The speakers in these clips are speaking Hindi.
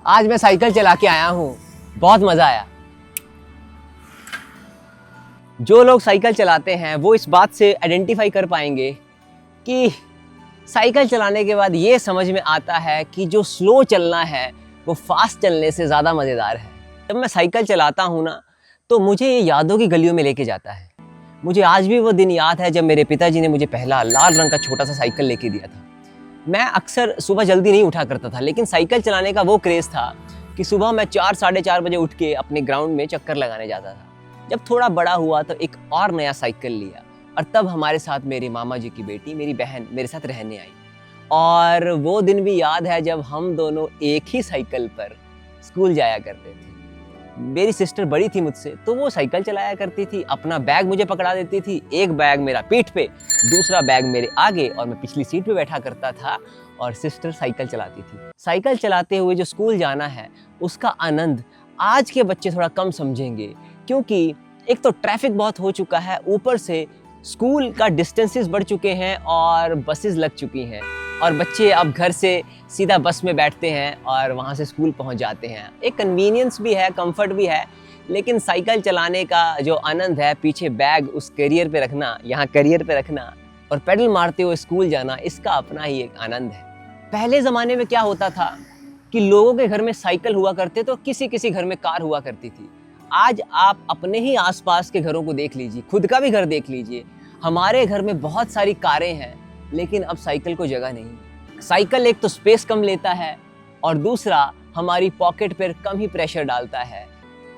आज मैं साइकिल चला के आया हूँ, बहुत मजा आया। जो लोग साइकिल चलाते हैं वो इस बात से आइडेंटिफाई कर पाएंगे कि साइकिल चलाने के बाद ये समझ में आता है कि जो स्लो चलना है वो फास्ट चलने से ज़्यादा मज़ेदार है। जब मैं साइकिल चलाता हूँ ना, तो मुझे ये यादों की गलियों में लेके जाता है। मुझे आज भी वो दिन याद है जब मेरे पिताजी ने मुझे पहला लाल रंग का छोटा सा साइकिल लेके दिया था। मैं अक्सर सुबह जल्दी नहीं उठा करता था, लेकिन साइकिल चलाने का वो क्रेज़ था कि सुबह मैं 4 साढ़े 4 बजे उठ के अपने ग्राउंड में चक्कर लगाने जाता था। जब थोड़ा बड़ा हुआ तो एक और नया साइकिल लिया और तब हमारे साथ मेरे मामा जी की बेटी, मेरी बहन मेरे साथ रहने आई। और वो दिन भी याद है जब हम दोनों एक ही साइकिल पर स्कूल जाया करते थे। मेरी सिस्टर बड़ी थी मुझसे, तो वो साइकिल चलाया करती थी, अपना बैग मुझे पकड़ा देती थी। एक बैग मेरा पीठ पे, दूसरा बैग मेरे आगे और मैं पिछली सीट पे बैठा करता था और सिस्टर साइकिल चलाती थी। साइकिल चलाते हुए जो स्कूल जाना है उसका आनंद आज के बच्चे थोड़ा कम समझेंगे, क्योंकि एक तो ट्रैफिक बहुत हो चुका है, ऊपर से स्कूल का डिस्टेंसेस बढ़ चुके हैं और बसेस लग चुकी हैं और बच्चे अब घर से सीधा बस में बैठते हैं और वहाँ से स्कूल पहुँच जाते हैं। एक कन्वीनियंस भी है, कंफर्ट भी है, लेकिन साइकिल चलाने का जो आनंद है, पीछे बैग उस कैरियर पे रखना, यहाँ कैरियर पे रखना और पेडल मारते हुए स्कूल जाना, इसका अपना ही एक आनंद है। पहले ज़माने में क्या होता था कि लोगों के घर में साइकिल हुआ करते तो किसी किसी घर में कार हुआ करती थी। आज आप अपने ही आसपास के घरों को देख लीजिए, खुद का भी घर देख लीजिए। हमारे घर में बहुत सारी कारें हैं, लेकिन अब साइकिल को जगह नहीं। साइकिल एक तो स्पेस कम लेता है और दूसरा हमारी पॉकेट पर कम ही प्रेशर डालता है।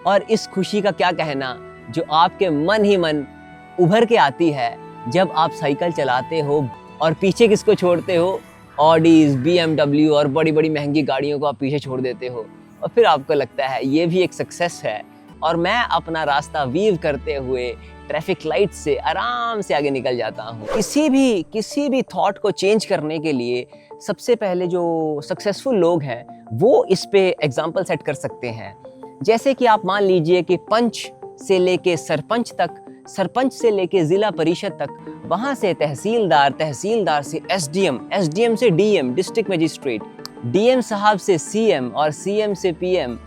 और इस खुशी का क्या कहना जो आपके मन ही मन उभर के आती है जब आप साइकिल चलाते हो और पीछे किसको छोड़ते हो, ऑडीज, BMW और बड़ी बड़ी महंगी गाड़ियों को आप पीछे छोड़ देते हो और फिर आपको लगता है ये भी एक सक्सेस है और मैं अपना रास्ता वीव करते हुए ट्रैफिक लाइट से आराम से आगे निकल जाता हूँ। किसी भी थॉट को चेंज करने के लिए सबसे पहले जो सक्सेसफुल लोग हैं वो इस पे एग्जाम्पल सेट कर सकते हैं। जैसे कि आप मान लीजिए कि पंच से लेके सरपंच तक, सरपंच से लेके जिला परिषद तक, वहाँ से तहसीलदार, तहसीलदार से SDM, SDM से DM, डिस्ट्रिक्ट मजिस्ट्रेट, DM साहब से CM और CM से PM,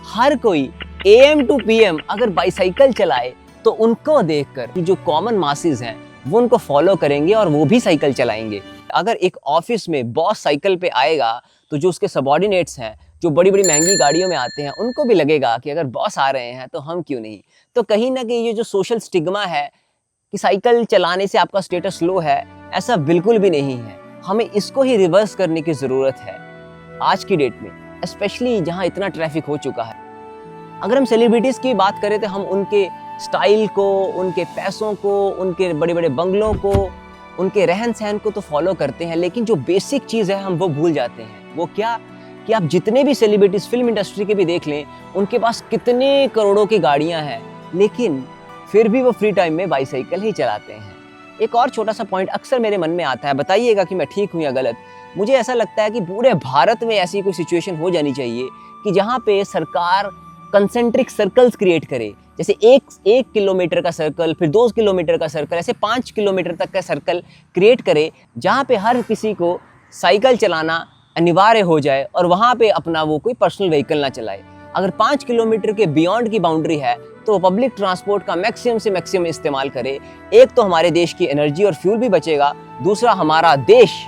हर कोई AM to PM अगर बाईसाइकिल चलाए तो उनको देखकर जो कॉमन मासेस हैं वो उनको फॉलो करेंगे और वो भी साइकिल चलाएंगे। अगर एक ऑफिस में बॉस साइकिल पे आएगा तो जो उसके सबॉर्डिनेट्स हैं, जो बड़ी बड़ी महंगी गाड़ियों में आते हैं, उनको भी लगेगा कि अगर बॉस आ रहे हैं तो हम क्यों नहीं। तो कहीं ना कहीं ये जो सोशल स्टिग्मा है कि साइकिल चलाने से आपका स्टेटस लो है, ऐसा बिल्कुल भी नहीं है। हमें इसको ही रिवर्स करने की ज़रूरत है आज की डेट में, स्पेशली जहाँ इतना ट्रैफिक हो चुका है। अगर हम सेलिब्रिटीज़ की बात करें तो हम उनके स्टाइल को, उनके पैसों को, उनके बड़े बड़े बंगलों को, उनके रहन सहन को तो फॉलो करते हैं, लेकिन जो बेसिक चीज़ है हम वो भूल जाते हैं। वो क्या कि आप जितने भी सेलिब्रिटीज़ फिल्म इंडस्ट्री के भी देख लें, उनके पास कितने करोड़ों की गाड़ियां हैं, लेकिन फिर भी वो फ्री टाइम में बाईसाइकिल ही चलाते हैं। एक और छोटा सा पॉइंट अक्सर मेरे मन में आता है, बताइएगा कि मैं ठीक हूँ या गलत। मुझे ऐसा लगता है कि पूरे भारत में ऐसी कोई सिचुएशन हो जानी चाहिए कि जहाँ पे सरकार कंसेंट्रिक सर्कल्स क्रिएट करे। जैसे एक किलोमीटर का सर्कल, फिर 2 किलोमीटर का सर्कल, ऐसे 5 किलोमीटर तक का सर्कल क्रिएट करे, जहाँ पे हर किसी को साइकिल चलाना अनिवार्य हो जाए और वहाँ पे अपना वो कोई पर्सनल व्हीकल ना चलाए। अगर 5 किलोमीटर के बियॉन्ड की बाउंड्री है तो पब्लिक ट्रांसपोर्ट का मैक्सिमम से मैक्सिमम इस्तेमाल करे। एक तो हमारे देश की एनर्जी और फ्यूल भी बचेगा, दूसरा हमारा देश,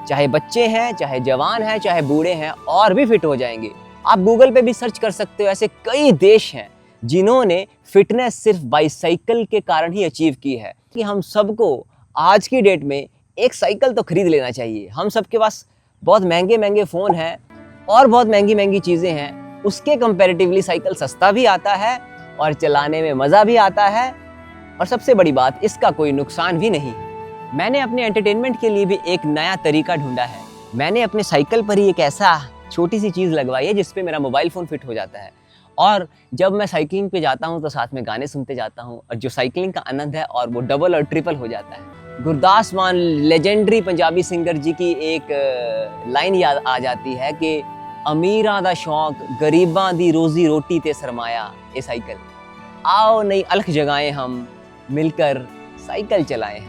चाहे बच्चे हैं, चाहे जवान हैं, चाहे बूढ़े हैं, और भी फिट हो जाएंगे। आप गूगल पे भी सर्च कर सकते हो, ऐसे कई देश हैं जिन्होंने फिटनेस सिर्फ बाईसाइकिल के कारण ही अचीव की है। कि हम सबको आज की डेट में एक साइकिल तो खरीद लेना चाहिए। हम सबके पास बहुत महंगे महंगे फ़ोन हैं और बहुत महंगी महंगी चीज़ें हैं, उसके कंपैरेटिवली साइकिल सस्ता भी आता है और चलाने में मज़ा भी आता है, और सबसे बड़ी बात, इसका कोई नुकसान भी नहीं। मैंने अपने एंटरटेनमेंट के लिए भी एक नया तरीका ढूंढा है। मैंने अपने साइकिल पर ही एक ऐसा छोटी सी चीज़ लगवाई है जिस पे मेरा मोबाइल फ़ोन फिट हो जाता है, और जब मैं साइकिलिंग पे जाता हूँ तो साथ में गाने सुनते जाता हूँ, और जो साइकिलिंग का आनंद है और वो डबल और ट्रिपल हो जाता है। गुरदास मान, लेजेंडरी पंजाबी सिंगर जी की एक लाइन याद आ जाती है कि अमीरां दा शौक, गरीबां दी रोजी रोटी ते सरमाया ए साइकिल। आओ नई अलख जगाएं हम, मिलकर साइकिल चलाएं।